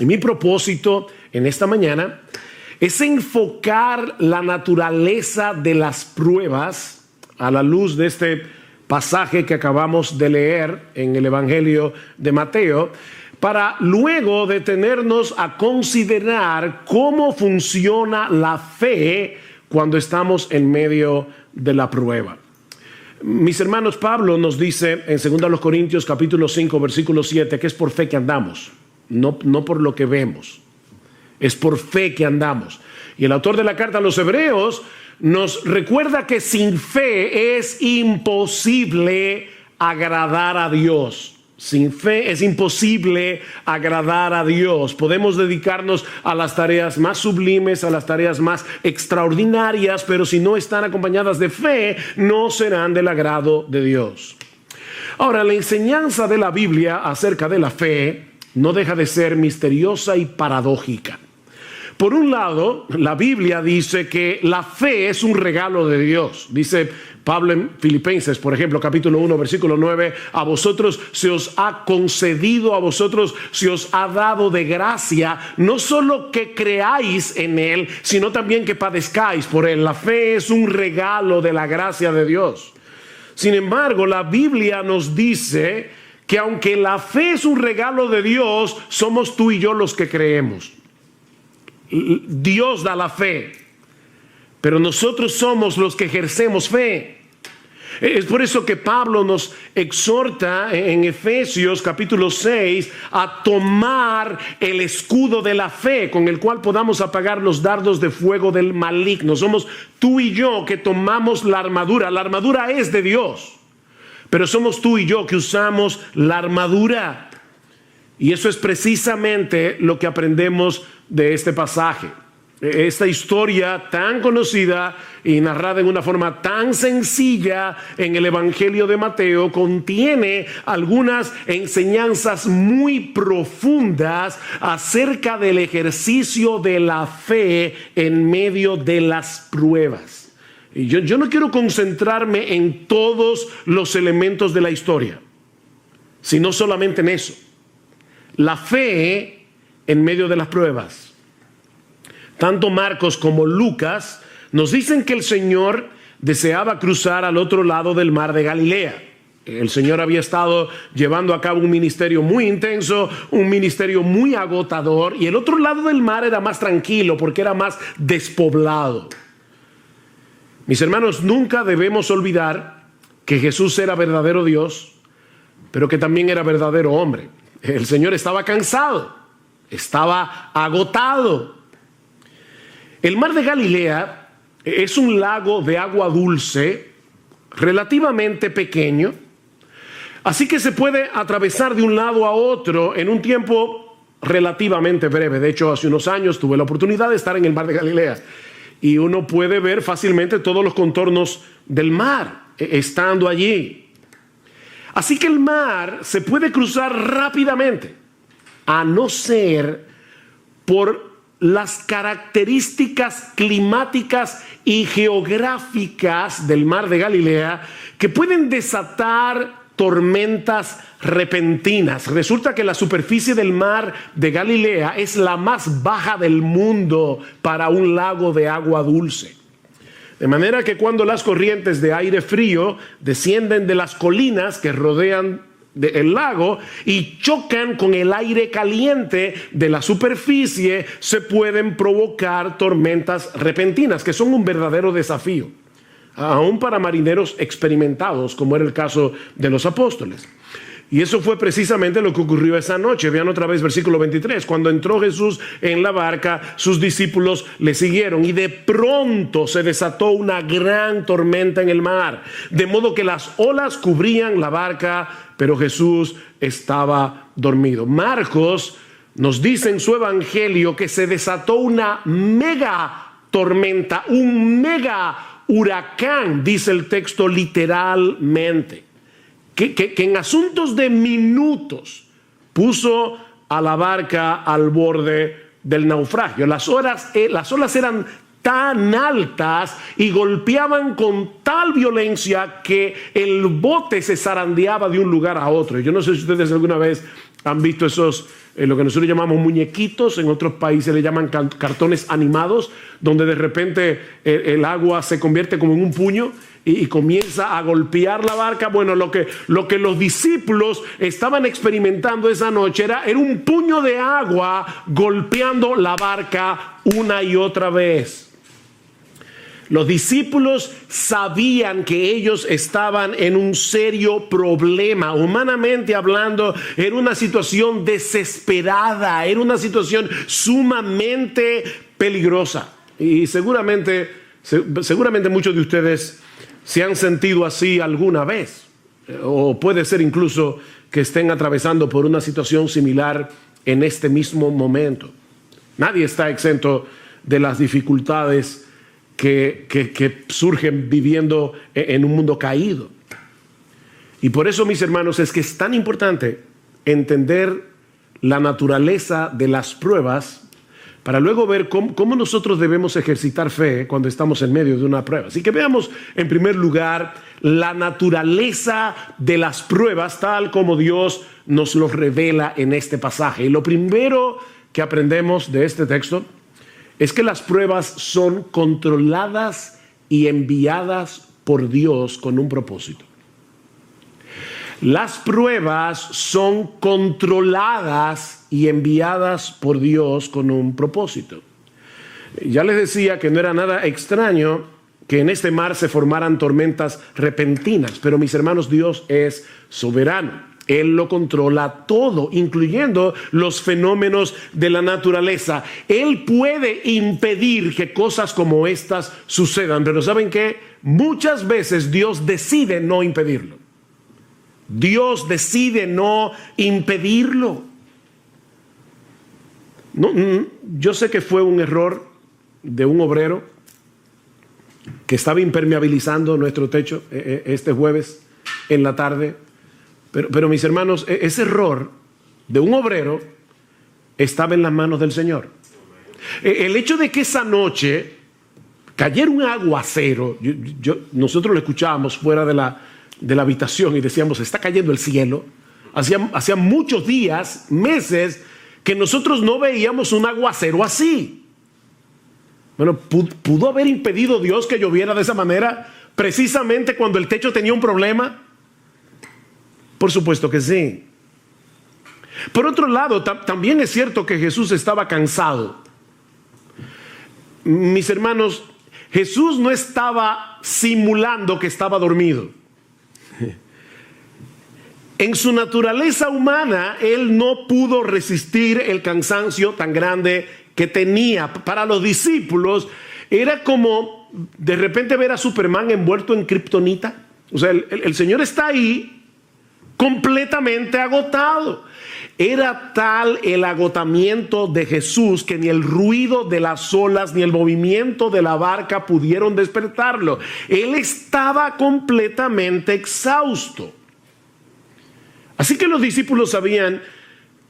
Y mi propósito en esta mañana es enfocar la naturaleza de las pruebas a la luz de este pasaje que acabamos de leer en el Evangelio de Mateo, para luego detenernos a considerar cómo funciona la fe cuando estamos en medio de la prueba. Mis hermanos, Pablo nos dice en 2 Corintios capítulo 5 versículo 7 que es por fe que andamos, no por lo que vemos, es por fe que andamos. Y el autor de la carta a los Hebreos nos recuerda que sin fe es imposible agradar a Dios. Sin fe es imposible agradar a Dios. Podemos dedicarnos a las tareas más sublimes, a las tareas más extraordinarias, pero si no están acompañadas de fe, no serán del agrado de Dios. Ahora, la enseñanza de la Biblia acerca de la fe no deja de ser misteriosa y paradójica. Por un lado, la Biblia dice que la fe es un regalo de Dios. Dice Pablo en Filipenses, por ejemplo, capítulo 1, versículo 9, a vosotros se os ha concedido, a vosotros se os ha dado de gracia, no solo que creáis en Él, sino también que padezcáis por Él. La fe es un regalo de la gracia de Dios. Sin embargo, la Biblia nos dice que aunque la fe es un regalo de Dios, somos tú y yo los que creemos. Dios da la fe, pero nosotros somos los que ejercemos fe. Es por eso que Pablo nos exhorta en Efesios capítulo 6 a tomar el escudo de la fe con el cual podamos apagar los dardos de fuego del maligno. Somos tú y yo que tomamos la armadura. La armadura es de Dios, pero somos tú y yo que usamos la armadura. Y eso es precisamente lo que aprendemos de este pasaje. Esta historia tan conocida y narrada en una forma tan sencilla en el Evangelio de Mateo contiene algunas enseñanzas muy profundas acerca del ejercicio de la fe en medio de las pruebas. Y yo no quiero concentrarme en todos los elementos de la historia, sino solamente en eso. La fe en medio de las pruebas. Tanto Marcos como Lucas nos dicen que el Señor deseaba cruzar al otro lado del mar de Galilea. El Señor había estado llevando a cabo un ministerio muy intenso, un ministerio muy agotador, y el otro lado del mar era más tranquilo porque era más despoblado. Mis hermanos, nunca debemos olvidar que Jesús era verdadero Dios, pero que también era verdadero hombre. El Señor estaba cansado, estaba agotado. El mar de Galilea es un lago de agua dulce, relativamente pequeño, así que se puede atravesar de un lado a otro en un tiempo relativamente breve. De hecho, hace unos años tuve la oportunidad de estar en el mar de Galilea y uno puede ver fácilmente todos los contornos del mar estando allí. Así que el mar se puede cruzar rápidamente, a no ser por las características climáticas y geográficas del mar de Galilea que pueden desatar tormentas repentinas. Resulta que la superficie del mar de Galilea es la más baja del mundo para un lago de agua dulce. De manera que cuando las corrientes de aire frío descienden de las colinas que rodean el lago y chocan con el aire caliente de la superficie, se pueden provocar tormentas repentinas, que son un verdadero desafío, aún para marineros experimentados, como era el caso de los apóstoles. Y eso fue precisamente lo que ocurrió esa noche. Vean otra vez versículo 23. Cuando entró Jesús en la barca, sus discípulos le siguieron y de pronto se desató una gran tormenta en el mar, de modo que las olas cubrían la barca, pero Jesús estaba dormido. Marcos nos dice en su evangelio que se desató una mega tormenta, un mega huracán, dice el texto literalmente. Que en asuntos de minutos puso a la barca al borde del naufragio. Las olas eran tan altas y golpeaban con tal violencia que el bote se zarandeaba de un lugar a otro. Yo no sé si ustedes alguna vez han visto esos, lo que nosotros llamamos muñequitos, en otros países le llaman cartones animados, donde de repente el agua se convierte como en un puño y comienza a golpear la barca. Bueno, lo que los discípulos estaban experimentando esa noche era un puño de agua golpeando la barca una y otra vez. Los discípulos sabían que ellos estaban en un serio problema. Humanamente hablando, era una situación desesperada, era una situación sumamente peligrosa. Y seguramente muchos de ustedes se han sentido así alguna vez. O puede ser incluso que estén atravesando por una situación similar en este mismo momento. Nadie está exento de las dificultades que surgen viviendo en un mundo caído. Y por eso, mis hermanos, es que es tan importante entender la naturaleza de las pruebas para luego ver cómo nosotros debemos ejercitar fe cuando estamos en medio de una prueba. Así que veamos en primer lugar la naturaleza de las pruebas tal como Dios nos los revela en este pasaje. Y lo primero que aprendemos de este texto es que las pruebas son controladas y enviadas por Dios con un propósito. Las pruebas son controladas y enviadas por Dios con un propósito. Ya les decía que no era nada extraño que en este mar se formaran tormentas repentinas, pero mis hermanos, Dios es soberano. Él lo controla todo, incluyendo los fenómenos de la naturaleza. Él puede impedir que cosas como estas sucedan, pero ¿saben qué? Muchas veces Dios decide no impedirlo. Dios decide no impedirlo. Yo sé que fue un error de un obrero que estaba impermeabilizando nuestro techo este jueves en la tarde. Pero mis hermanos, ese error de un obrero estaba en las manos del Señor. El hecho de que esa noche cayera un aguacero, nosotros lo escuchábamos fuera de la habitación y decíamos, está cayendo el cielo. Hacía muchos días, meses, que nosotros no veíamos un aguacero así. Bueno, ¿pudo haber impedido Dios que lloviera de esa manera precisamente cuando el techo tenía un problema? Por supuesto que sí. Por otro lado, también es cierto que Jesús estaba cansado. Mis hermanos, Jesús no estaba simulando que estaba dormido. En su naturaleza humana, Él no pudo resistir el cansancio tan grande que tenía. Para los discípulos, era como de repente ver a Superman envuelto en kriptonita. O sea, el Señor está ahí, completamente agotado. Era tal el agotamiento de Jesús que ni el ruido de las olas ni el movimiento de la barca pudieron despertarlo. Él estaba completamente exhausto. Así que los discípulos sabían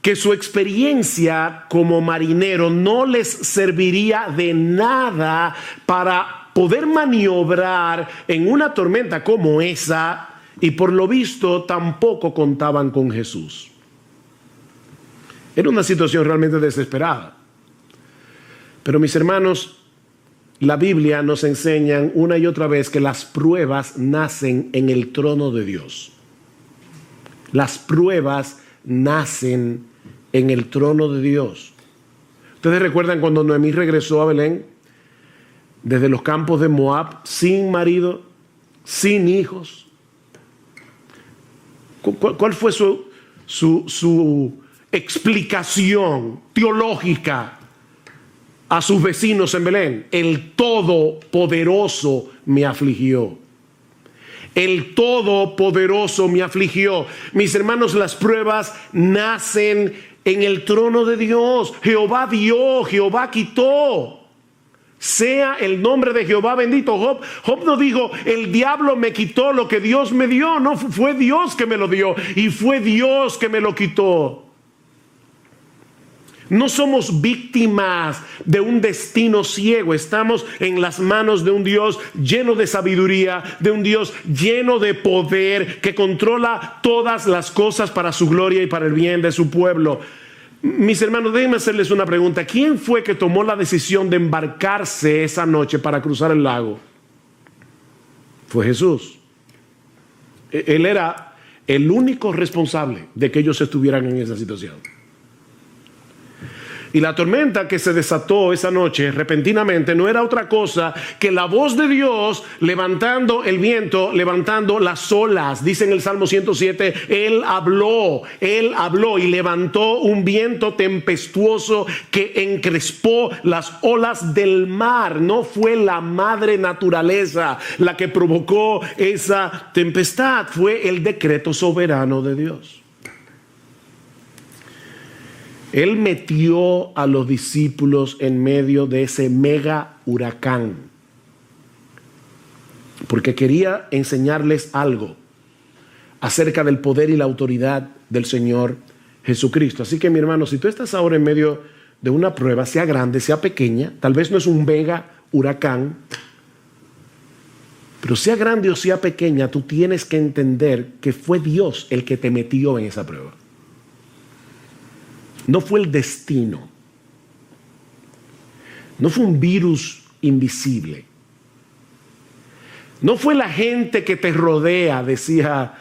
que su experiencia como marinero no les serviría de nada para poder maniobrar en una tormenta como esa. Y por lo visto tampoco contaban con Jesús. Era una situación realmente desesperada. Pero mis hermanos, la Biblia nos enseña una y otra vez que las pruebas nacen en el trono de Dios. Las pruebas nacen en el trono de Dios. ¿Ustedes recuerdan cuando Noemí regresó a Belén desde los campos de Moab, sin marido, sin hijos? ¿Cuál fue su explicación teológica a sus vecinos en Belén? El Todopoderoso me afligió. El Todopoderoso me afligió. Mis hermanos, las pruebas nacen en el trono de Dios. Jehová dio, Jehová quitó. Sea el nombre de Jehová bendito. Job no dijo, el diablo me quitó lo que Dios me dio. No, fue Dios que me lo dio y fue Dios que me lo quitó. No somos víctimas de un destino ciego. Estamos en las manos de un Dios lleno de sabiduría, de un Dios lleno de poder, que controla todas las cosas para su gloria y para el bien de su pueblo. Mis hermanos, déjenme hacerles una pregunta. ¿Quién fue que tomó la decisión de embarcarse esa noche para cruzar el lago? Fue Jesús. Él era el único responsable de que ellos estuvieran en esa situación. Y la tormenta que se desató esa noche repentinamente no era otra cosa que la voz de Dios levantando el viento, levantando las olas. Dice en el Salmo 107, Él habló y levantó un viento tempestuoso que encrespó las olas del mar. No fue la madre naturaleza la que provocó esa tempestad, fue el decreto soberano de Dios. Él metió a los discípulos en medio de ese mega huracán porque quería enseñarles algo acerca del poder y la autoridad del Señor Jesucristo. Así que, mi hermano, si tú estás ahora en medio de una prueba, sea grande, sea pequeña, tal vez no es un mega huracán, pero sea grande o sea pequeña, tú tienes que entender que fue Dios el que te metió en esa prueba. No fue el destino. No fue un virus invisible. No fue la gente que te rodea, decía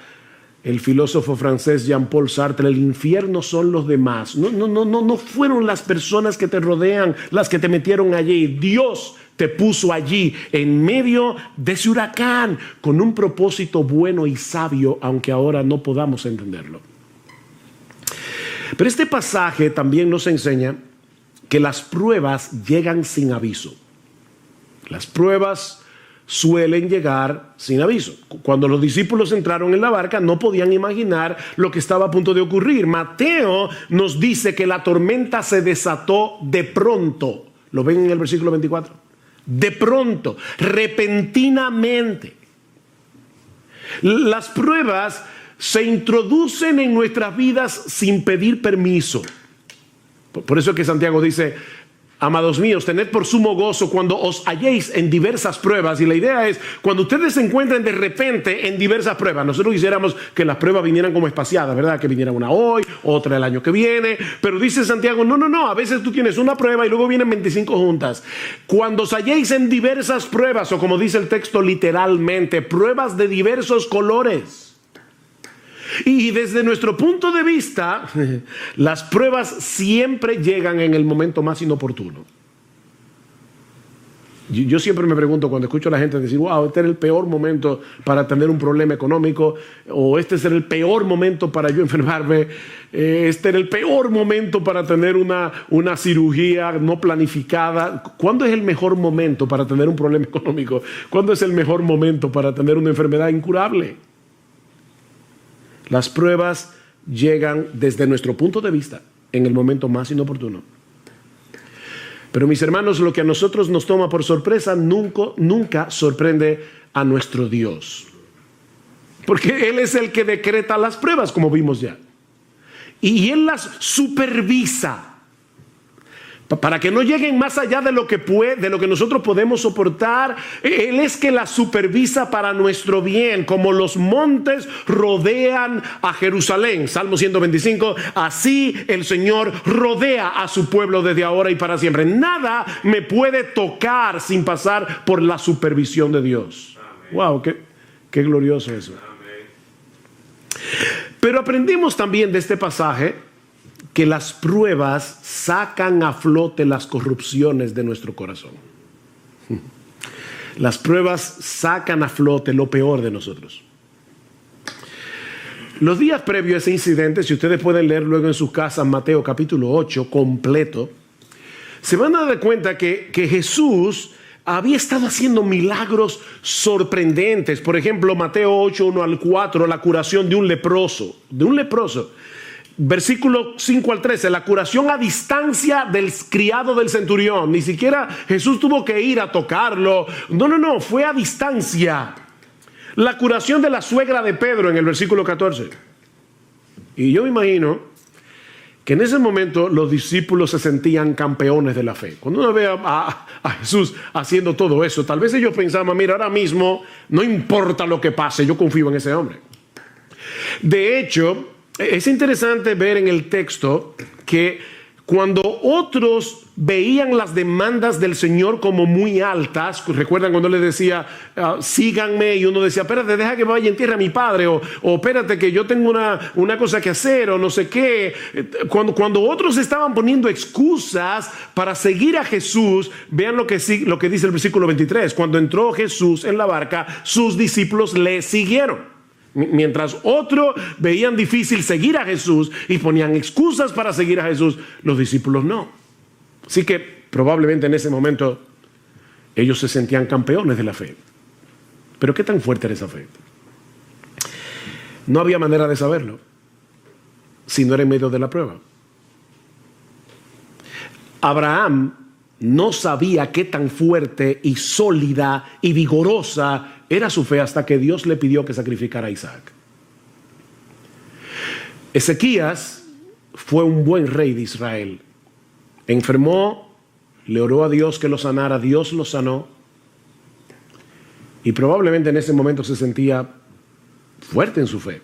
el filósofo francés Jean-Paul Sartre, el infierno son los demás. No fueron las personas que te rodean las que te metieron allí. Dios te puso allí en medio de ese huracán con un propósito bueno y sabio, aunque ahora no podamos entenderlo. Pero este pasaje también nos enseña que las pruebas llegan sin aviso. Las pruebas suelen llegar sin aviso. Cuando los discípulos entraron en la barca no podían imaginar lo que estaba a punto de ocurrir. Mateo nos dice que la tormenta se desató de pronto. ¿Lo ven en el versículo 24? De pronto, repentinamente. Las pruebas se introducen en nuestras vidas sin pedir permiso. Por eso es que Santiago dice, amados míos, tened por sumo gozo cuando os halléis en diversas pruebas. Y la idea es, cuando ustedes se encuentren de repente en diversas pruebas, nosotros quisiéramos que las pruebas vinieran como espaciadas, ¿verdad? Que viniera una hoy, otra el año que viene. Pero dice Santiago, no, a veces tú tienes una prueba y luego vienen 25 juntas. Cuando os halléis en diversas pruebas, o como dice el texto literalmente, pruebas de diversos colores. Y desde nuestro punto de vista, las pruebas siempre llegan en el momento más inoportuno. Yo siempre me pregunto cuando escucho a la gente decir, wow, este era el peor momento para tener un problema económico, o este era el peor momento para yo enfermarme, este era el peor momento para tener una cirugía no planificada. ¿Cuándo es el mejor momento para tener un problema económico? ¿Cuándo es el mejor momento para tener una enfermedad incurable? Las pruebas llegan desde nuestro punto de vista en el momento más inoportuno. Pero mis hermanos, lo que a nosotros nos toma por sorpresa nunca sorprende a nuestro Dios. Porque Él es el que decreta las pruebas, como vimos ya. Y Él las supervisa para que no lleguen más allá de lo que nosotros podemos soportar. Él es que la supervisa para nuestro bien, como los montes rodean a Jerusalén. Salmo 125, así el Señor rodea a su pueblo desde ahora y para siempre. Nada me puede tocar sin pasar por la supervisión de Dios. Amén. Wow, qué glorioso eso. Amén. Pero aprendimos también de este pasaje que las pruebas sacan a flote las corrupciones de nuestro corazón. Las pruebas sacan a flote lo peor de nosotros. Los días previos a ese incidente, si ustedes pueden leer luego en sus casas Mateo capítulo 8 completo, se van a dar cuenta que Jesús había estado haciendo milagros sorprendentes. Por ejemplo, Mateo 8, 1 al 4, la curación de un leproso. Versículo 5 al 13, la curación a distancia del criado del centurión. Ni siquiera Jesús tuvo que ir a tocarlo. No, fue a distancia. La curación de la suegra de Pedro en el versículo 14. Y yo me imagino que en ese momento los discípulos se sentían campeones de la fe. Cuando uno ve a Jesús haciendo todo eso, tal vez ellos pensaban, mira, ahora mismo no importa lo que pase, yo confío en ese hombre. De hecho, es interesante ver en el texto que cuando otros veían las demandas del Señor como muy altas, recuerdan cuando le decía, síganme, y uno decía, espérate, deja que vaya en tierra a mi padre, o espérate que yo tengo una cosa que hacer, o no sé qué. Cuando otros estaban poniendo excusas para seguir a Jesús, vean lo que dice el versículo 23, cuando entró Jesús en la barca, sus discípulos le siguieron. Mientras otros veían difícil seguir a Jesús y ponían excusas para seguir a Jesús, los discípulos no. Así que probablemente en ese momento ellos se sentían campeones de la fe. Pero ¿qué tan fuerte era esa fe? No había manera de saberlo si no era en medio de la prueba. Abraham no sabía qué tan fuerte y sólida y vigorosa era su fe hasta que Dios le pidió que sacrificara a Isaac. Ezequías fue un buen rey de Israel. Enfermó, le oró a Dios que lo sanara, Dios lo sanó. Y probablemente en ese momento se sentía fuerte en su fe.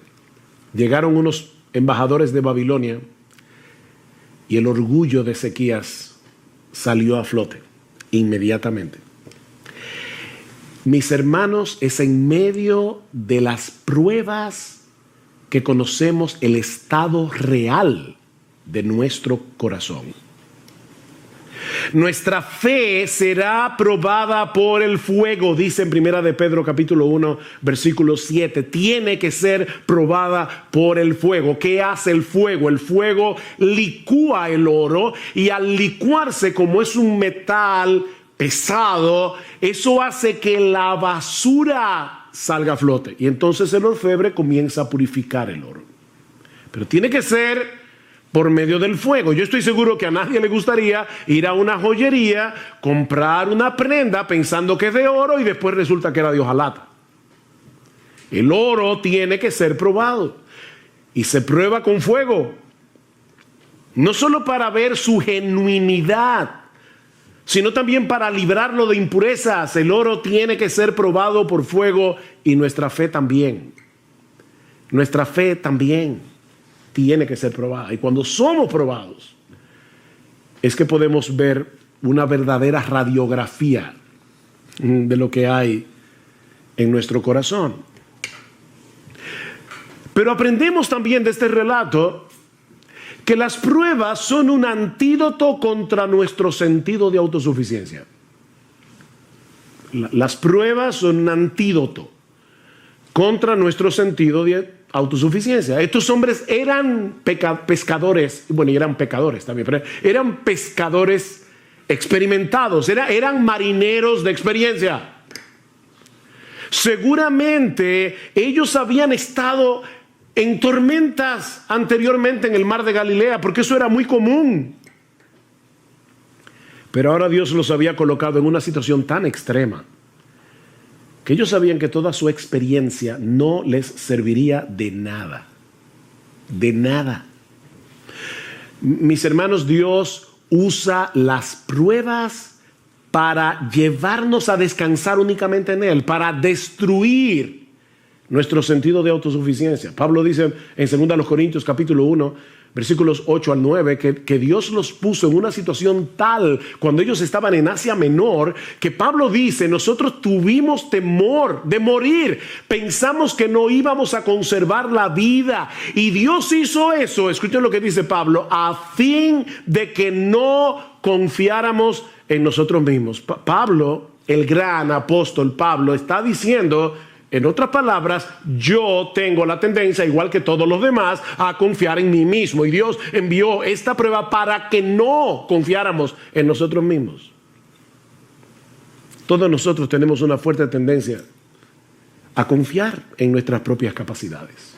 Llegaron unos embajadores de Babilonia y el orgullo de Ezequías salió a flote inmediatamente. Mis hermanos, es en medio de las pruebas que conocemos el estado real de nuestro corazón. Nuestra fe será probada por el fuego, dice en 1 de Pedro capítulo 1, versículo 7. Tiene que ser probada por el fuego. ¿Qué hace el fuego? El fuego licúa el oro, y al licuarse, como es un metal pesado, eso hace que la basura salga a flote. Y entonces el orfebre comienza a purificar el oro. Pero tiene que ser por medio del fuego. Yo estoy seguro que a nadie le gustaría ir a una joyería, comprar una prenda pensando que es de oro y después resulta que era de hojalata. El oro tiene que ser probado y se prueba con fuego. No solo para ver su genuinidad, sino también para librarlo de impurezas. El oro tiene que ser probado por fuego, y nuestra fe también. Nuestra fe también tiene que ser probada. Y cuando somos probados, es que podemos ver una verdadera radiografía de lo que hay en nuestro corazón. Pero aprendemos también de este relato que las pruebas son un antídoto contra nuestro sentido de autosuficiencia. Las pruebas son un antídoto contra nuestro sentido de autosuficiencia. Estos hombres eran pescadores, bueno, y eran pecadores también, pero eran pescadores experimentados, eran marineros de experiencia. Seguramente ellos habían estado en tormentas anteriormente en el mar de Galilea, porque eso era muy común. Pero ahora Dios los había colocado en una situación tan extrema que ellos sabían que toda su experiencia no les serviría de nada. De nada. Mis hermanos, Dios usa las pruebas para llevarnos a descansar únicamente en Él, para destruir nuestro sentido de autosuficiencia. Pablo dice en 2 Corintios capítulo 1, versículos 8 al 9, que Dios los puso en una situación tal cuando ellos estaban en Asia Menor, que Pablo dice, nosotros tuvimos temor de morir, pensamos que no íbamos a conservar la vida, y Dios hizo eso, escuchen lo que dice Pablo, a fin de que no confiáramos en nosotros mismos. Pablo, el gran apóstol Pablo, está diciendo, en otras palabras, yo tengo la tendencia, igual que todos los demás, a confiar en mí mismo. Y Dios envió esta prueba para que no confiáramos en nosotros mismos. Todos nosotros tenemos una fuerte tendencia a confiar en nuestras propias capacidades.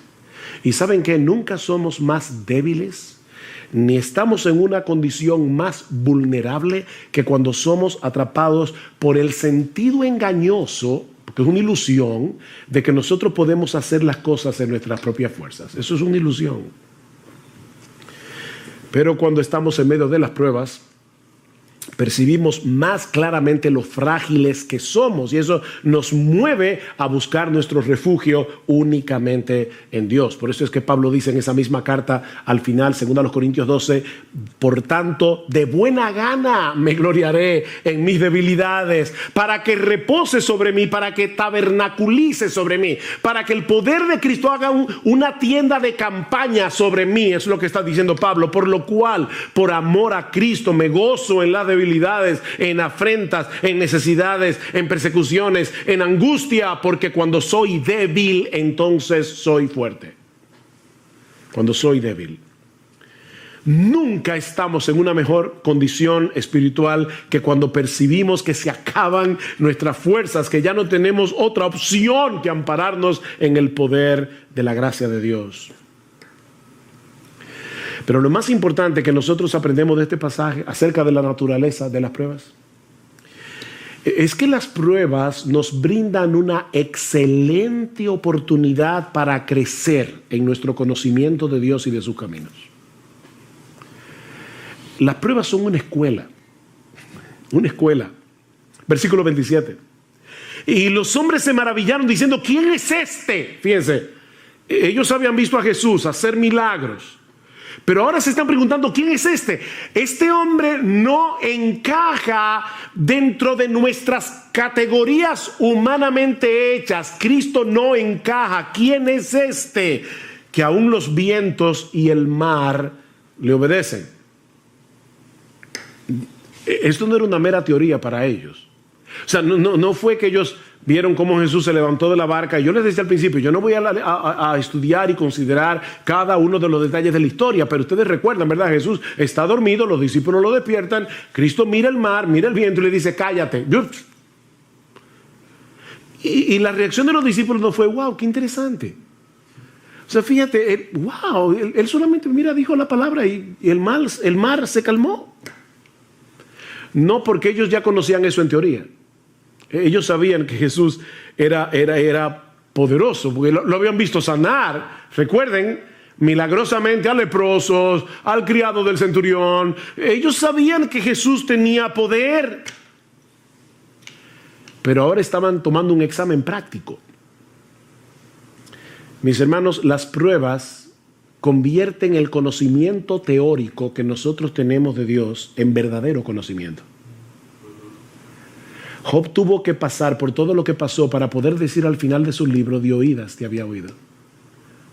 Y ¿saben qué? Nunca somos más débiles, ni estamos en una condición más vulnerable que cuando somos atrapados por el sentido engañoso, porque es una ilusión, de que nosotros podemos hacer las cosas en nuestras propias fuerzas. Eso es una ilusión. Pero cuando estamos en medio de las pruebas, percibimos más claramente lo frágiles que somos, y eso nos mueve a buscar nuestro refugio únicamente en Dios. Por eso es que Pablo dice en esa misma carta al final, 2 Corintios 12, por tanto, de buena gana me gloriaré en mis debilidades, para que repose sobre mí, para que tabernaculice sobre mí, para que el poder de Cristo haga una tienda de campaña sobre mí. Es lo que está diciendo Pablo, por lo cual, por amor a Cristo, me gozo en la debilidades, en afrentas, en necesidades, en persecuciones, en angustia, porque cuando soy débil, entonces soy fuerte. Cuando soy débil. Nunca estamos en una mejor condición espiritual que cuando percibimos que se acaban nuestras fuerzas, que ya no tenemos otra opción que ampararnos en el poder de la gracia de Dios. Pero lo más importante que nosotros aprendemos de este pasaje acerca de la naturaleza de las pruebas es que las pruebas nos brindan una excelente oportunidad para crecer en nuestro conocimiento de Dios y de sus caminos. Las pruebas son una escuela. Una escuela. Versículo 27. Y los hombres se maravillaron diciendo, ¿quién es este? Fíjense, ellos habían visto a Jesús hacer milagros. Pero ahora se están preguntando, ¿quién es este? Este hombre no encaja dentro de nuestras categorías humanamente hechas. Cristo no encaja. ¿Quién es este? Que aún los vientos y el mar le obedecen. Esto no era una mera teoría para ellos. O sea, no fue que ellos vieron cómo Jesús se levantó de la barca. Y yo les decía al principio, yo no voy a estudiar y considerar cada uno de los detalles de la historia, pero ustedes recuerdan, ¿verdad? Jesús está dormido, los discípulos lo despiertan, Cristo mira el mar, mira el viento y le dice, cállate. Y la reacción de los discípulos no fue, wow, qué interesante. O sea, fíjate, wow, él solamente, mira, dijo la palabra y el mar se calmó. No porque ellos ya conocían eso en teoría. Ellos sabían que Jesús era poderoso, porque lo habían visto sanar. Recuerden, milagrosamente a leprosos, al criado del centurión. Ellos sabían que Jesús tenía poder. Pero ahora estaban tomando un examen práctico. Mis hermanos, las pruebas convierten el conocimiento teórico que nosotros tenemos de Dios en verdadero conocimiento. Job tuvo que pasar por todo lo que pasó para poder decir al final de su libro, de oídas te había oído.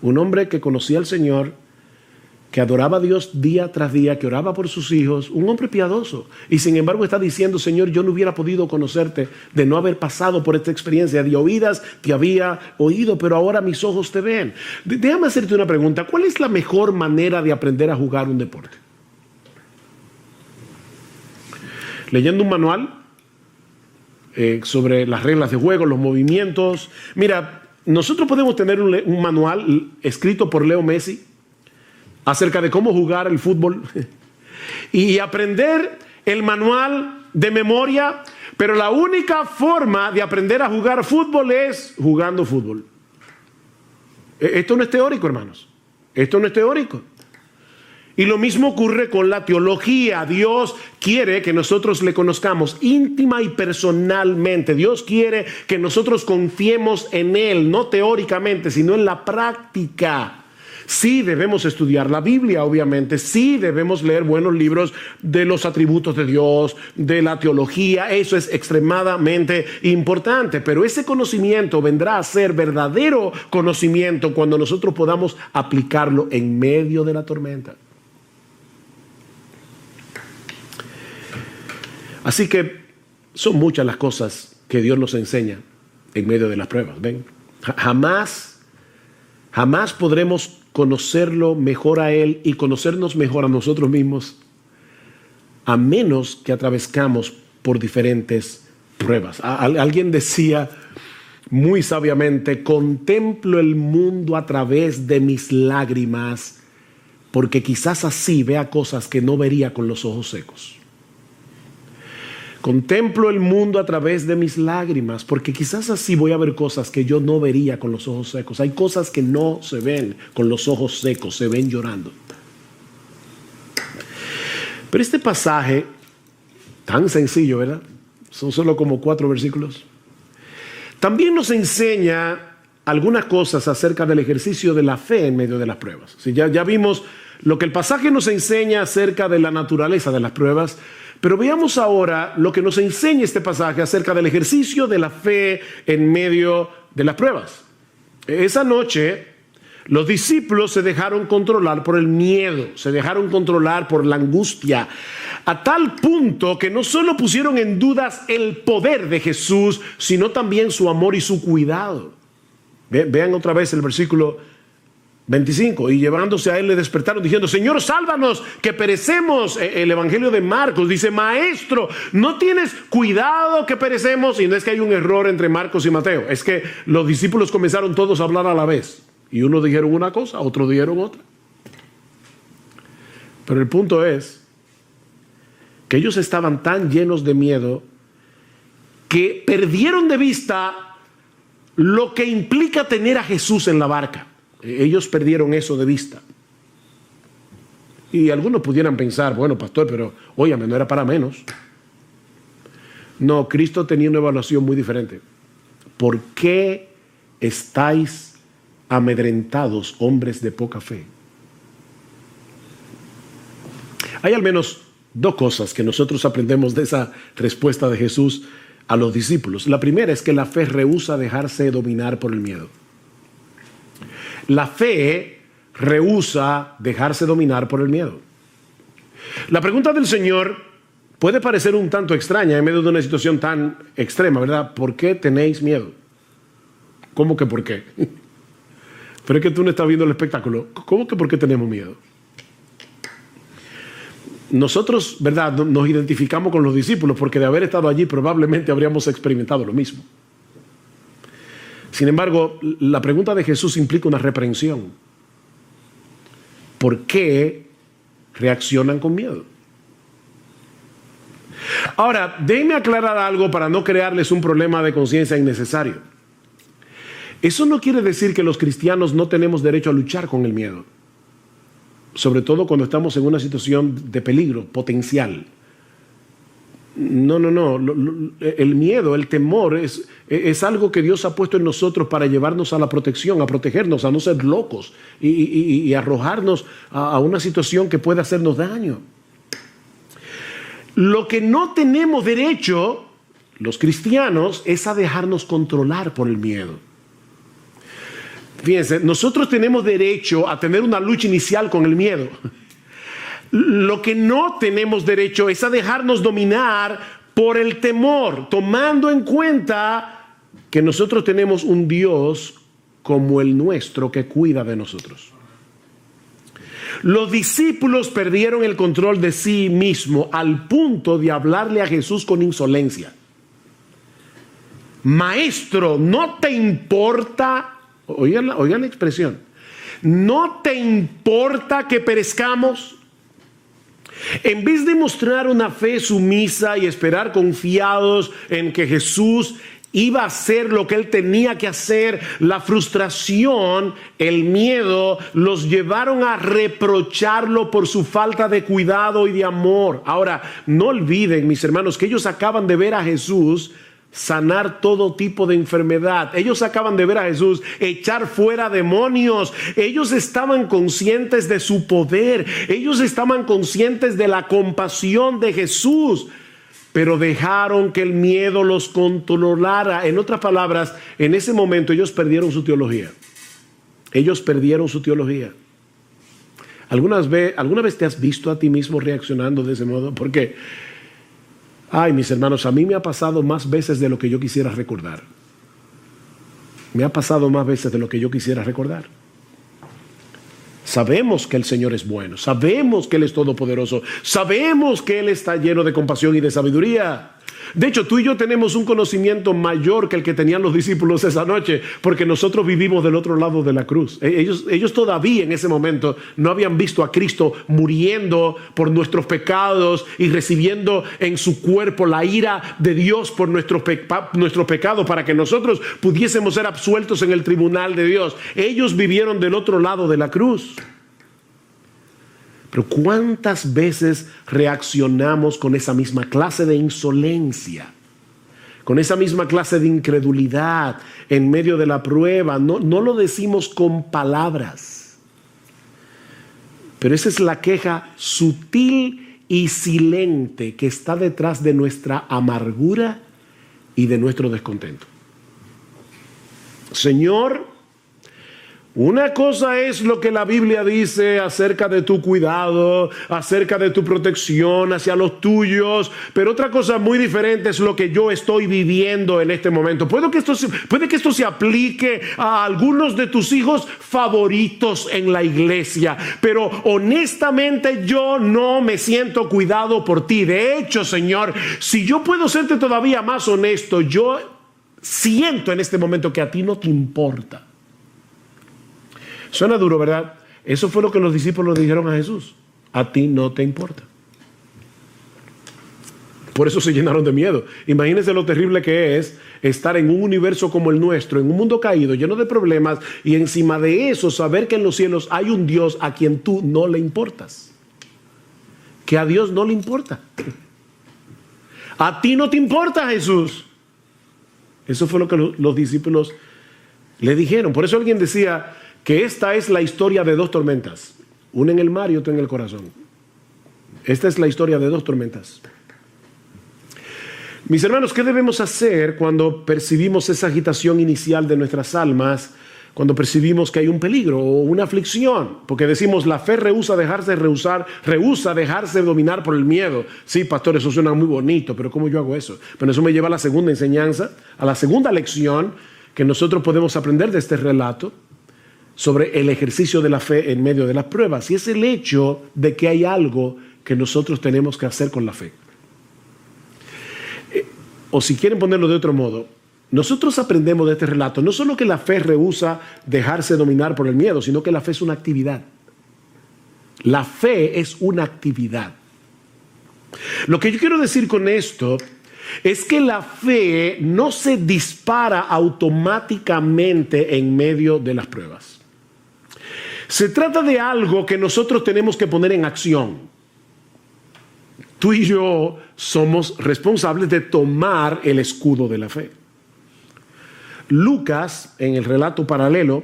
Un hombre que conocía al Señor, que adoraba a Dios día tras día, que oraba por sus hijos, un hombre piadoso. Y sin embargo está diciendo, Señor, yo no hubiera podido conocerte de no haber pasado por esta experiencia. De oídas te había oído, pero ahora mis ojos te ven. Déjame hacerte una pregunta. ¿Cuál es la mejor manera de aprender a jugar un deporte? ¿Leyendo un manual sobre las reglas de juego, los movimientos? Mira, nosotros podemos tener un manual escrito por Leo Messi acerca de cómo jugar el fútbol y aprender el manual de memoria, pero la única forma de aprender a jugar fútbol es jugando fútbol. Esto no es teórico, hermanos. Esto no es teórico. Y lo mismo ocurre con la teología. Dios quiere que nosotros le conozcamos íntima y personalmente. Dios quiere que nosotros confiemos en Él, no teóricamente, sino en la práctica. Sí debemos estudiar la Biblia, obviamente. Sí debemos leer buenos libros de los atributos de Dios, de la teología. Eso es extremadamente importante. Pero ese conocimiento vendrá a ser verdadero conocimiento cuando nosotros podamos aplicarlo en medio de la tormenta. Así que son muchas las cosas que Dios nos enseña en medio de las pruebas. ¿Ven? Jamás podremos conocerlo mejor a Él y conocernos mejor a nosotros mismos a menos que atravescamos por diferentes pruebas. Alguien decía muy sabiamente, contemplo el mundo a través de mis lágrimas porque quizás así vea cosas que no vería con los ojos secos. Contemplo el mundo a través de mis lágrimas, porque quizás así voy a ver cosas que yo no vería con los ojos secos. Hay cosas que no se ven con los ojos secos, se ven llorando. Pero este pasaje, tan sencillo, ¿verdad? Son solo como 4 versículos. También nos enseña algunas cosas acerca del ejercicio de la fe en medio de las pruebas. Sí, ya vimos lo que el pasaje nos enseña acerca de la naturaleza de las pruebas, pero veamos ahora lo que nos enseña este pasaje acerca del ejercicio de la fe en medio de las pruebas. Esa noche, los discípulos se dejaron controlar por el miedo, se dejaron controlar por la angustia, a tal punto que no solo pusieron en dudas el poder de Jesús, sino también su amor y su cuidado. Vean otra vez el versículo 25. Y llevándose a él le despertaron diciendo: Señor, sálvanos, que perecemos. El Evangelio de Marcos dice: Maestro, ¿no tienes cuidado que perecemos? Y no es que hay un error entre Marcos y Mateo, es que los discípulos comenzaron todos a hablar a la vez. Y unos dijeron una cosa, otros dijeron otra. Pero el punto es que ellos estaban tan llenos de miedo que perdieron de vista lo que implica tener a Jesús en la barca. Ellos perdieron eso de vista. Y algunos pudieran pensar: bueno, pastor, pero óyame, no era para menos. No, Cristo tenía una evaluación muy diferente. ¿Por qué estáis amedrentados, hombres de poca fe? Hay al menos 2 cosas que nosotros aprendemos de esa respuesta de Jesús a los discípulos. La primera es que la fe rehúsa dejarse dominar por el miedo. La fe rehúsa dejarse dominar por el miedo. La pregunta del Señor puede parecer un tanto extraña en medio de una situación tan extrema, ¿verdad? ¿Por qué tenéis miedo? ¿Cómo que por qué? Pero es que tú no estás viendo el espectáculo. ¿Cómo que por qué tenemos miedo? Nosotros, ¿verdad?, nos identificamos con los discípulos porque de haber estado allí probablemente habríamos experimentado lo mismo. Sin embargo, la pregunta de Jesús implica una reprensión. ¿Por qué reaccionan con miedo? Ahora, déjenme aclarar algo para no crearles un problema de conciencia innecesario. Eso no quiere decir que los cristianos no tenemos derecho a luchar con el miedo, sobre todo cuando estamos en una situación de peligro potencial. No. El miedo, el temor es algo que Dios ha puesto en nosotros para llevarnos a la protección, a protegernos, a no ser locos y arrojarnos a una situación que pueda hacernos daño. Lo que no tenemos derecho, los cristianos, es a dejarnos controlar por el miedo. Fíjense, nosotros tenemos derecho a tener una lucha inicial con el miedo. Lo que no tenemos derecho es a dejarnos dominar por el temor, tomando en cuenta que nosotros tenemos un Dios como el nuestro que cuida de nosotros. Los discípulos perdieron el control de sí mismos al punto de hablarle a Jesús con insolencia. Maestro, ¿no te importa? Oigan la expresión. ¿No te importa que perezcamos? En vez de mostrar una fe sumisa y esperar confiados en que Jesús iba a hacer lo que él tenía que hacer, la frustración, el miedo, los llevaron a reprocharlo por su falta de cuidado y de amor. Ahora, no olviden, mis hermanos, que ellos acaban de ver a Jesús sanar todo tipo de enfermedad. Ellos acaban de ver a Jesús echar fuera demonios. Ellos estaban conscientes de su poder. Ellos estaban conscientes de la compasión de Jesús, pero dejaron que el miedo los controlara. En otras palabras, en ese momento ellos perdieron su teología. Ellos perdieron su teología. ¿Alguna vez te has visto a ti mismo reaccionando de ese modo? Porque ay, mis hermanos, a mí me ha pasado más veces de lo que yo quisiera recordar. Me ha pasado más veces de lo que yo quisiera recordar. Sabemos que el Señor es bueno, sabemos que Él es todopoderoso, sabemos que Él está lleno de compasión y de sabiduría. De hecho, tú y yo tenemos un conocimiento mayor que el que tenían los discípulos esa noche, porque nosotros vivimos del otro lado de la cruz. Ellos todavía en ese momento no habían visto a Cristo muriendo por nuestros pecados y recibiendo en su cuerpo la ira de Dios por nuestros pecados para que nosotros pudiésemos ser absueltos en el tribunal de Dios. Ellos vivieron del otro lado de la cruz. Pero ¿cuántas veces reaccionamos con esa misma clase de insolencia? Con esa misma clase de incredulidad en medio de la prueba. No lo decimos con palabras. Pero esa es la queja sutil y silente que está detrás de nuestra amargura y de nuestro descontento. Señor, una cosa es lo que la Biblia dice acerca de tu cuidado, acerca de tu protección hacia los tuyos, pero otra cosa muy diferente es lo que yo estoy viviendo en este momento. Puede que esto se aplique a algunos de tus hijos favoritos en la iglesia, pero honestamente yo no me siento cuidado por ti. De hecho, Señor, si yo puedo serte todavía más honesto, yo siento en este momento que a ti no te importa. Suena duro, ¿verdad? Eso fue lo que los discípulos le dijeron a Jesús. A ti no te importa. Por eso se llenaron de miedo. Imagínense lo terrible que es estar en un universo como el nuestro, en un mundo caído, lleno de problemas, y encima de eso saber que en los cielos hay un Dios a quien tú no le importas. Que a Dios no le importa. A ti no te importa, Jesús. Eso fue lo que los discípulos le dijeron. Por eso alguien decía que esta es la historia de dos tormentas, una en el mar y otra en el corazón. Esta es la historia de dos tormentas. Mis hermanos, ¿qué debemos hacer cuando percibimos esa agitación inicial de nuestras almas, cuando percibimos que hay un peligro o una aflicción? Porque decimos, la fe rehúsa dejarse dominar por el miedo. Sí, pastor, eso suena muy bonito, pero ¿cómo yo hago eso? Bueno, eso me lleva a la segunda enseñanza, a la segunda lección que nosotros podemos aprender de este relato sobre el ejercicio de la fe en medio de las pruebas, y es el hecho de que hay algo que nosotros tenemos que hacer con la fe. O si quieren ponerlo de otro modo, nosotros aprendemos de este relato no solo que la fe rehúsa dejarse dominar por el miedo, sino que la fe es una actividad. La fe es una actividad. Lo que yo quiero decir con esto es que la fe no se dispara automáticamente en medio de las pruebas. Se trata de algo que nosotros tenemos que poner en acción. Tú y yo somos responsables de tomar el escudo de la fe. Lucas, en el relato paralelo,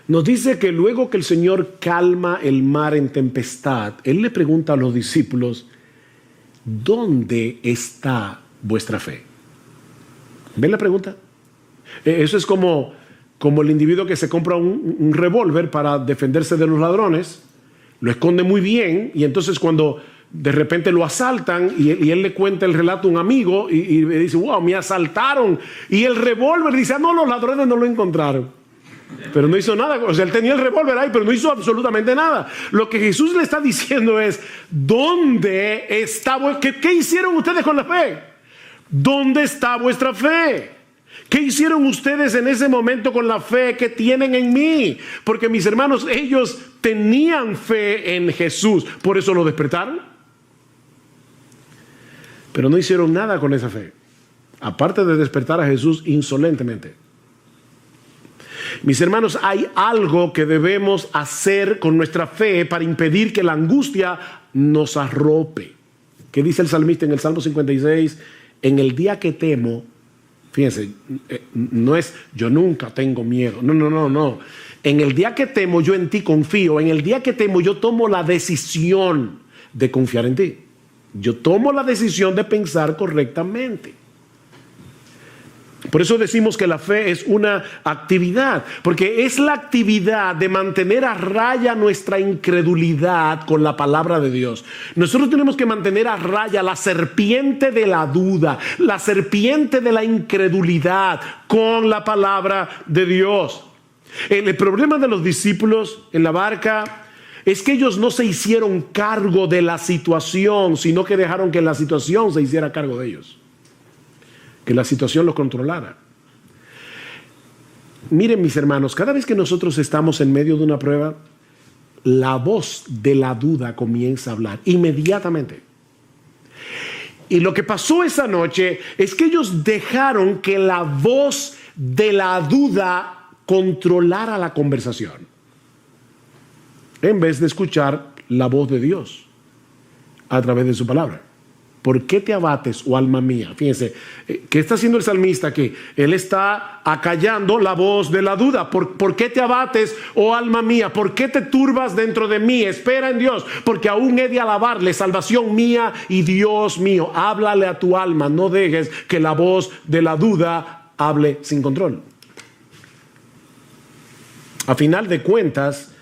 nos dice que luego que el Señor calma el mar en tempestad, Él le pregunta a los discípulos, ¿dónde está vuestra fe? ¿Ven la pregunta? Eso es como el individuo que se compra un revólver para defenderse de los ladrones, lo esconde muy bien, y entonces cuando de repente lo asaltan y él le cuenta el relato a un amigo y le dice, wow, me asaltaron, y el revólver dice, no, los ladrones no lo encontraron, pero no hizo nada. O sea, él tenía el revólver ahí, pero no hizo absolutamente nada. Lo que Jesús le está diciendo es, ¿dónde está? ¿Qué hicieron ustedes con la fe? ¿Dónde está vuestra fe? ¿Qué hicieron ustedes en ese momento con la fe que tienen en mí? Porque mis hermanos, ellos tenían fe en Jesús, por eso lo despertaron. Pero no hicieron nada con esa fe, aparte de despertar a Jesús insolentemente. Mis hermanos, hay algo que debemos hacer con nuestra fe para impedir que la angustia nos arrope. ¿Qué dice el salmista en el Salmo 56? En el día que temo, fíjense, no es yo nunca tengo miedo. No. En el día que temo, yo en ti confío. En el día que temo, yo tomo la decisión de confiar en ti. Yo tomo la decisión de pensar correctamente. Por eso decimos que la fe es una actividad, porque es la actividad de mantener a raya nuestra incredulidad con la palabra de Dios. Nosotros tenemos que mantener a raya la serpiente de la duda, la serpiente de la incredulidad con la palabra de Dios. El problema de los discípulos en la barca es que ellos no se hicieron cargo de la situación, sino que dejaron que la situación se hiciera cargo de ellos. Que la situación los controlara. Miren, mis hermanos, cada vez que nosotros estamos en medio de una prueba, la voz de la duda comienza a hablar inmediatamente. Y lo que pasó esa noche es que ellos dejaron que la voz de la duda controlara la conversación, en vez de escuchar la voz de Dios a través de su palabra. ¿Por qué te abates, oh alma mía? Fíjense, ¿qué está haciendo el salmista aquí? Él está acallando la voz de la duda. ¿Por qué te abates, oh alma mía? ¿Por qué te turbas dentro de mí? Espera en Dios, porque aún he de alabarle, salvación mía y Dios mío. Háblale a tu alma, no dejes que la voz de la duda hable sin control. A final de cuentas,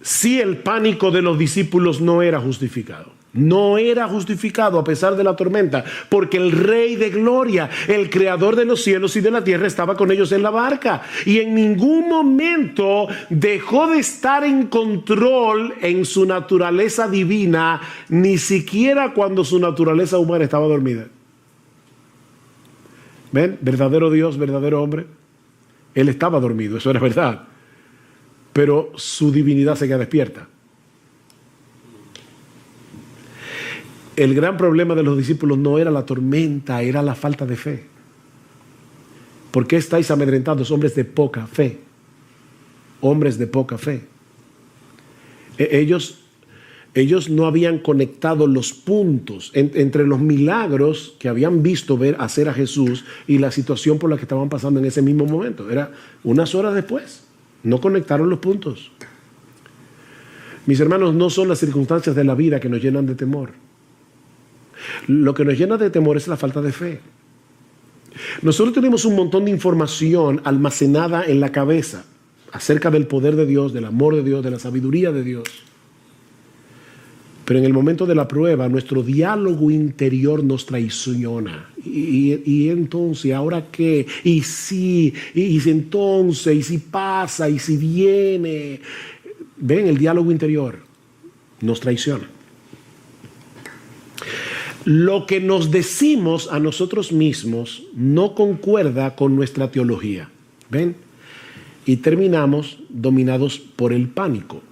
sí, el pánico de los discípulos no era justificado. No era justificado a pesar de la tormenta, porque el Rey de Gloria, el Creador de los cielos y de la tierra, estaba con ellos en la barca y en ningún momento dejó de estar en control en su naturaleza divina, ni siquiera cuando su naturaleza humana estaba dormida. ¿Ven? Verdadero Dios, verdadero hombre. Él estaba dormido, eso era verdad, pero su divinidad seguía despierta. El gran problema de los discípulos no era la tormenta, era la falta de fe. ¿Por qué estáis amedrentados, hombres de poca fe? Hombres de poca fe. Ellos no habían conectado los puntos entre los milagros que habían visto hacer a Jesús y la situación por la que estaban pasando en ese mismo momento. Era unas horas después. No conectaron los puntos. Mis hermanos, no son las circunstancias de la vida que nos llenan de temor. Lo que nos llena de temor es la falta de fe. Nosotros tenemos un montón de información almacenada en la cabeza acerca del poder de Dios, del amor de Dios, de la sabiduría de Dios. Pero en el momento de la prueba, nuestro diálogo interior nos traiciona. Y entonces, ¿ahora qué? Y sí, y si entonces, y si pasa, y si viene. Ven, el diálogo interior nos traiciona. Lo que nos decimos a nosotros mismos no concuerda con nuestra teología. ¿Ven? Y terminamos dominados por el pánico.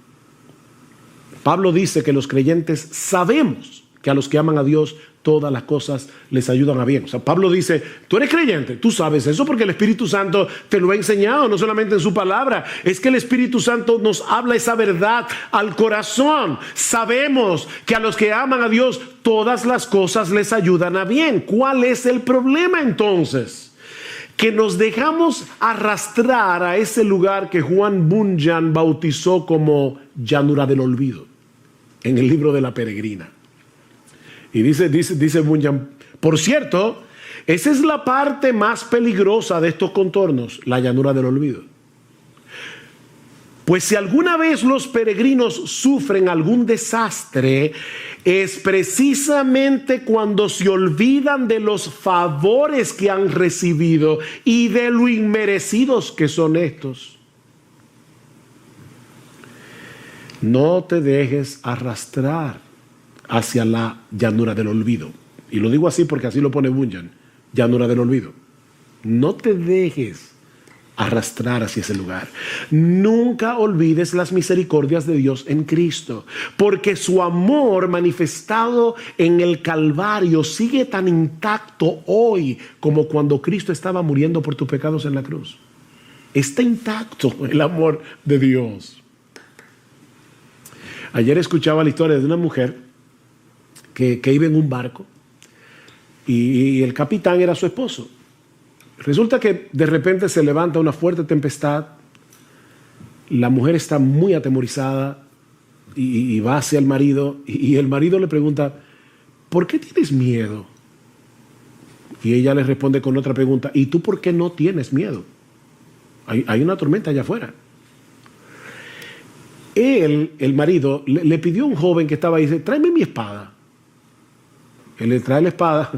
Pablo dice que los creyentes sabemos que a los que aman a Dios todas las cosas les ayudan a bien. O sea, Pablo dice, tú eres creyente, tú sabes eso porque el Espíritu Santo te lo ha enseñado, no solamente en su palabra, es que el Espíritu Santo nos habla esa verdad al corazón. Sabemos que a los que aman a Dios todas las cosas les ayudan a bien. ¿Cuál es el problema entonces? Que nos dejamos arrastrar a ese lugar que Juan Bunyan bautizó como llanura del olvido en el libro de La Peregrina. Y dice Bunyan, por cierto, esa es la parte más peligrosa de estos contornos, la llanura del olvido. Pues si alguna vez los peregrinos sufren algún desastre, es precisamente cuando se olvidan de los favores que han recibido y de lo inmerecidos que son estos. No te dejes arrastrar hacia la llanura del olvido. Y lo digo así porque así lo pone Bunyan, llanura del olvido. No te dejes arrastrar hacia ese lugar. Nunca olvides las misericordias de Dios en Cristo, porque su amor manifestado en el Calvario sigue tan intacto hoy como cuando Cristo estaba muriendo por tus pecados en la cruz. Está intacto el amor de Dios. Ayer escuchaba la historia de una mujer que iba en un barco y el capitán era su esposo. Resulta que de repente se levanta una fuerte tempestad, la mujer está muy atemorizada y va hacia el marido y el marido le pregunta, ¿por qué tienes miedo? Y ella le responde con otra pregunta, ¿y tú por qué no tienes miedo? Hay una tormenta allá afuera. Él, el marido, le pidió a un joven que estaba ahí, dice, tráeme mi espada. Él le trae la espada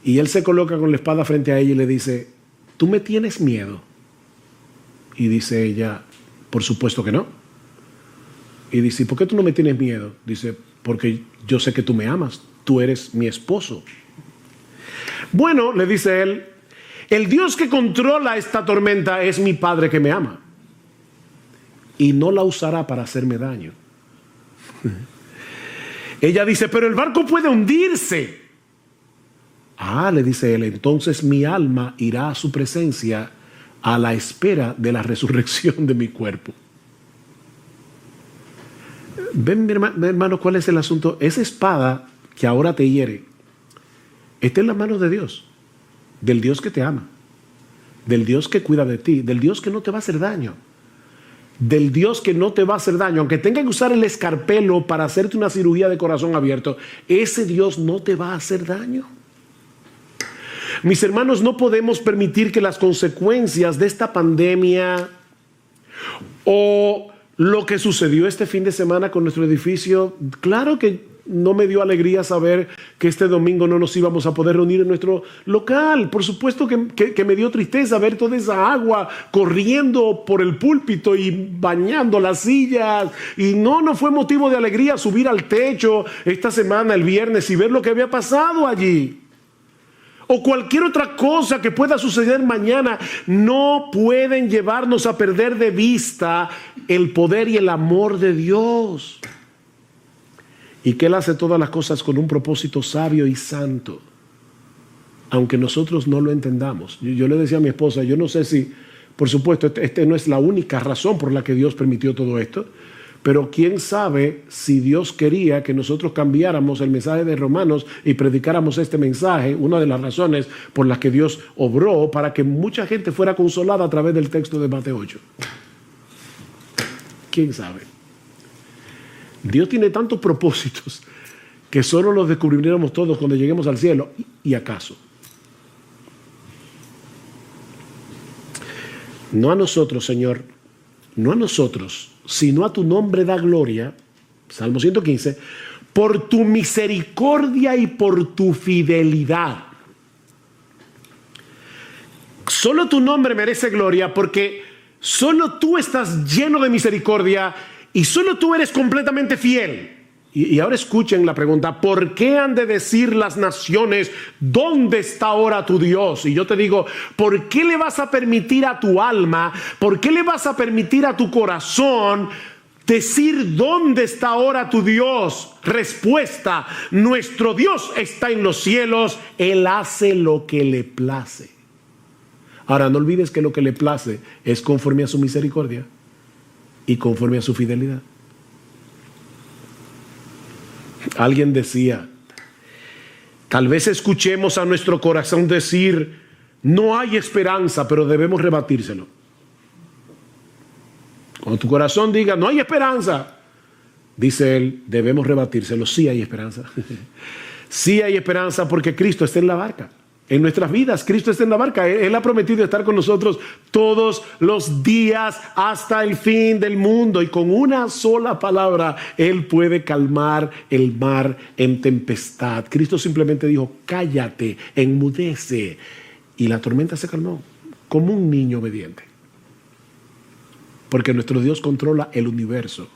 y él se coloca con la espada frente a ella y le dice, ¿tú me tienes miedo? Y dice ella, por supuesto que no. Y dice, ¿por qué tú no me tienes miedo? Dice, porque yo sé que tú me amas, tú eres mi esposo. Bueno, le dice él, el Dios que controla esta tormenta es mi Padre que me ama y no la usará para hacerme daño. Ella dice, pero el barco puede hundirse. Ah, le dice él, entonces mi alma irá a su presencia a la espera de la resurrección de mi cuerpo. Ven, mi hermano, ¿cuál es el asunto? Esa espada que ahora te hiere está en las manos de Dios, del Dios que te ama, del Dios que cuida de ti, del Dios que no te va a hacer daño, del Dios que no te va a hacer daño. Aunque tenga que usar el escarpelo para hacerte una cirugía de corazón abierto, ese Dios no te va a hacer daño. Mis hermanos, no podemos permitir que las consecuencias de esta pandemia o lo que sucedió este fin de semana con nuestro edificio, claro que no me dio alegría saber que este domingo no nos íbamos a poder reunir en nuestro local. Por supuesto que me dio tristeza ver toda esa agua corriendo por el púlpito y bañando las sillas. Y no fue motivo de alegría subir al techo esta semana, el viernes, y ver lo que había pasado allí. O cualquier otra cosa que pueda suceder mañana. No pueden llevarnos a perder de vista el poder y el amor de Dios. Y que Él hace todas las cosas con un propósito sabio y santo, aunque nosotros no lo entendamos. Yo le decía a mi esposa, yo no sé si, por supuesto, este no es la única razón por la que Dios permitió todo esto, pero quién sabe si Dios quería que nosotros cambiáramos el mensaje de Romanos y predicáramos este mensaje, una de las razones por las que Dios obró para que mucha gente fuera consolada a través del texto de Mateo 8. ¿Quién sabe? Dios tiene tantos propósitos que solo los descubriremos todos cuando lleguemos al cielo. ¿Y acaso? No a nosotros, Señor, no a nosotros, sino a tu nombre da gloria, Salmo 115, por tu misericordia y por tu fidelidad. Solo tu nombre merece gloria porque solo tú estás lleno de misericordia y solo tú eres completamente fiel. Y ahora escuchen la pregunta: ¿por qué han de decir las naciones, ¿dónde está ahora tu Dios? Y yo te digo, ¿por qué le vas a permitir a tu alma, por qué le vas a permitir a tu corazón decir dónde está ahora tu Dios? Respuesta: nuestro Dios está en los cielos, Él hace lo que le place. Ahora, no olvides que lo que le place es conforme a su misericordia y conforme a su fidelidad. Alguien decía, tal vez escuchemos a nuestro corazón decir, no hay esperanza, pero debemos rebatírselo. Cuando tu corazón diga, no hay esperanza, dice él, debemos rebatírselo. Sí hay esperanza. Sí hay esperanza porque Cristo está en la barca. En nuestras vidas, Cristo está en la barca. Él ha prometido estar con nosotros todos los días hasta el fin del mundo. Y con una sola palabra, Él puede calmar el mar en tempestad. Cristo simplemente dijo, cállate, enmudece. Y la tormenta se calmó, como un niño obediente. Porque nuestro Dios controla el universo.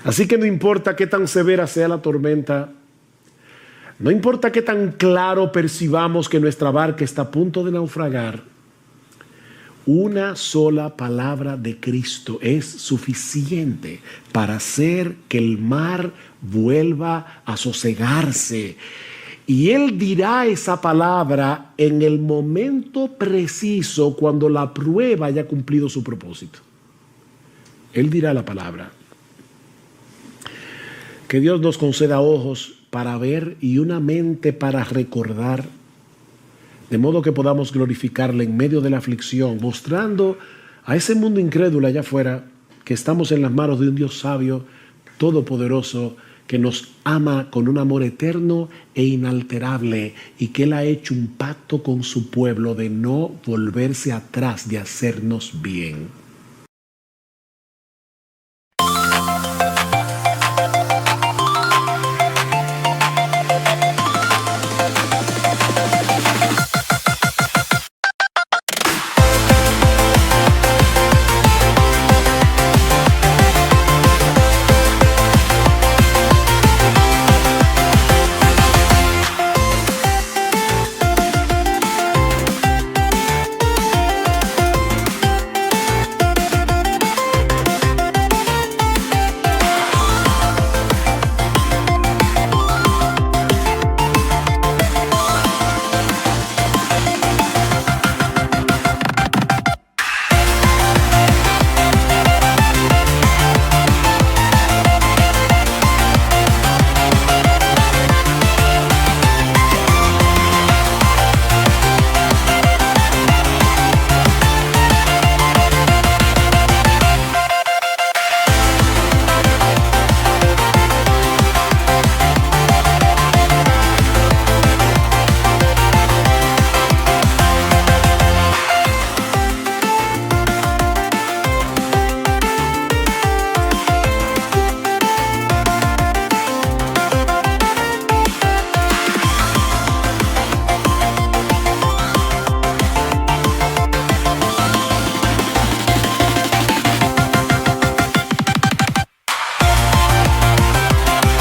Así que no importa qué tan severa sea la tormenta, no importa qué tan claro percibamos que nuestra barca está a punto de naufragar, una sola palabra de Cristo es suficiente para hacer que el mar vuelva a sosegarse. Y Él dirá esa palabra en el momento preciso cuando la prueba haya cumplido su propósito. Él dirá la palabra. Que Dios nos conceda ojos para ver y una mente para recordar, de modo que podamos glorificarle en medio de la aflicción, mostrando a ese mundo incrédulo allá afuera que estamos en las manos de un Dios sabio, todopoderoso, que nos ama con un amor eterno e inalterable y que Él ha hecho un pacto con su pueblo de no volverse atrás de hacernos bien.